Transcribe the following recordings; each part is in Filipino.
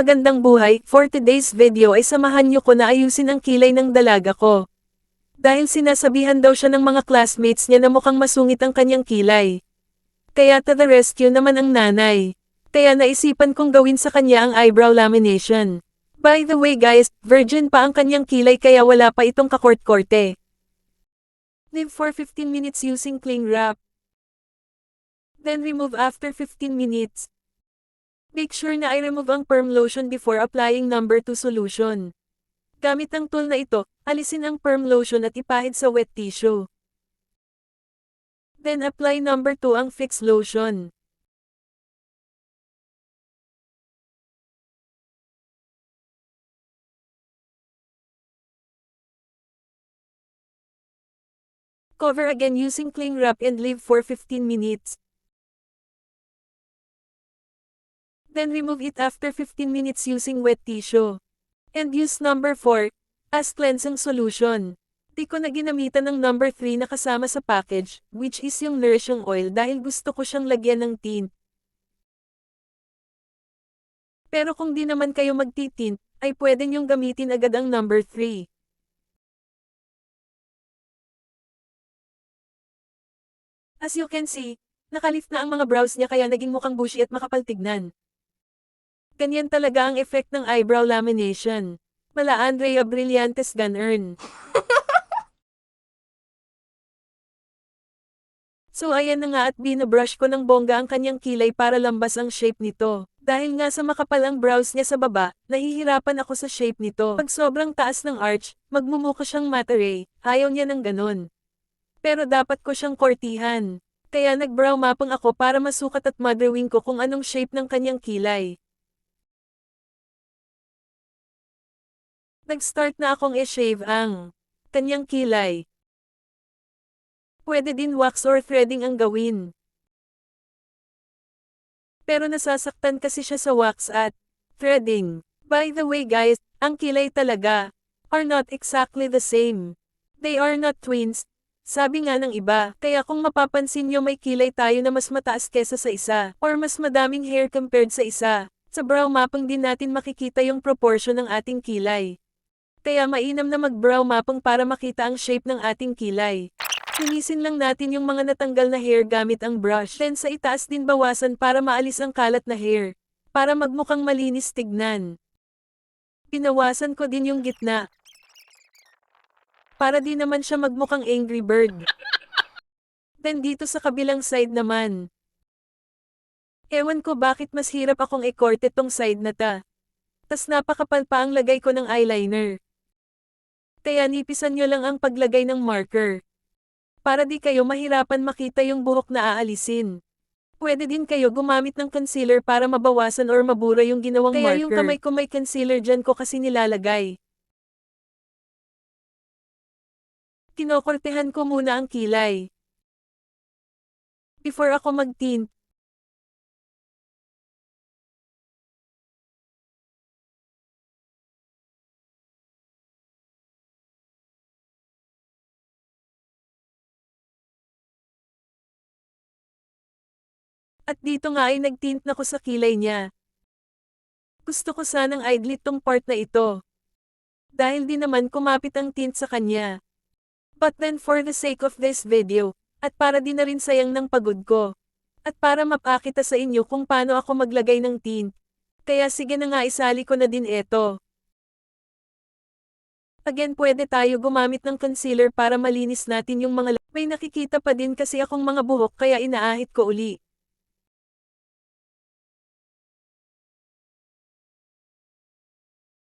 Magandang buhay, for today's video ay samahan niyo ko na ayusin ang kilay ng dalaga ko. Dahil sinasabihan daw siya ng mga classmates niya na mukhang masungit ang kanyang kilay. Kaya to the rescue naman ang nanay. Kaya naisipan kong gawin sa kanya ang eyebrow lamination. By the way guys, virgin pa ang kanyang kilay kaya wala pa itong kakort-korte. Leave for 15 minutes using cling wrap. Then remove after 15 minutes. Make sure na i-remove ang perm lotion before applying number 2 solution. Gamit ang tool na ito, alisin ang perm lotion at ipahid sa wet tissue. Then apply number 2 ang fix lotion. Cover again using cling wrap and leave for 15 minutes. Then remove it after 15 minutes using wet tissue. And use number 4 as cleansing solution. Di ko na ginamitan ng number 3 na kasama sa package, which is yung nourishing oil dahil gusto ko siyang lagyan ng tint. Pero kung di naman kayo magtitint, ay pwede niyong gamitin agad ang number 3. As you can see, nakalift na ang mga brows niya kaya naging mukhang bushy at makapal tignan. Ganyan talaga ang effect ng eyebrow lamination. Mala Andrea Brillantes Ganern. So ayan na nga at binabrush ko ng bongga ang kanyang kilay para lambas ang shape nito. Dahil nga sa makapal ang brows niya sa baba, nahihirapan ako sa shape nito. Pag sobrang taas ng arch, magmumukha siyang mataray, ayaw niya ng ganon. Pero dapat ko siyang kortihan. Kaya nag-brow mapping ako para masukat at madrawing ko kung anong shape ng kanyang kilay. Nag-start na akong i-shave ang kanyang kilay. Pwede din wax or threading ang gawin. Pero nasasaktan kasi siya sa wax at threading. By the way guys, ang kilay talaga are not exactly the same. They are not twins. Sabi nga ng iba, kaya kung mapapansin nyo may kilay tayo na mas mataas kesa sa isa, or mas madaming hair compared sa isa. Sa brow mapping din natin makikita yung proportion ng ating kilay. Kaya mainam na mag-brow mapping para makita ang shape ng ating kilay. Linisin lang natin yung mga natanggal na hair gamit ang brush. Then sa itaas din bawasan para maalis ang kalat na hair. Para magmukhang malinis tignan. Pinawasan ko din yung gitna. Para di naman siya magmukhang angry bird. Then dito sa kabilang side naman. Ewan ko bakit mas hirap akong i-korte tong side na ta. Tas napakapal pa ang lagay ko ng eyeliner. Kaya nipisan nyo lang ang paglagay ng marker. Para di kayo mahirapan makita yung buhok na aalisin. Pwede din kayo gumamit ng concealer para mabawasan or mabura yung ginawang marker. Kaya yung kamay ko may concealer dyan ko kasi nilalagay. Kinokortehan ko muna ang kilay. Before ako mag-tint. At dito nga ay nag-tint na ko sa kilay niya. Gusto ko sanang idlit tong part na ito. Dahil di naman kumapit ang tint sa kanya. But then for the sake of this video, at para di na rin sayang ng pagod ko. At para mapakita sa inyo kung paano ako maglagay ng tint. Kaya sige na nga isali ko na din ito. Again pwede tayo gumamit ng concealer para malinis natin yung mga may nakikita pa din kasi akong mga buhok kaya inaahit ko uli.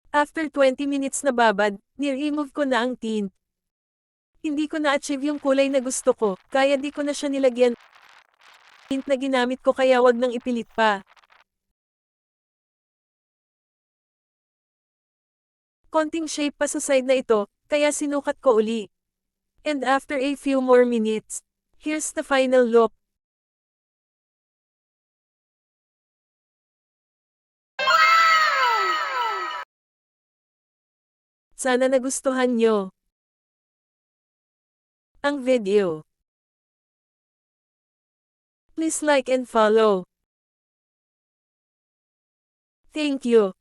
After 20 minutes na babad, ni-remove ko na ang tint. Hindi ko na-achieve yung kulay na gusto ko, kaya di ko na siya nilagyan. Tint na ginamit ko kaya wag nang ipilit pa. Konting shape pa sa side na ito, kaya sinukat ko uli. And after a few more minutes, here's the final look. Sana nagustuhan nyo ang video. Please like and follow. Thank you.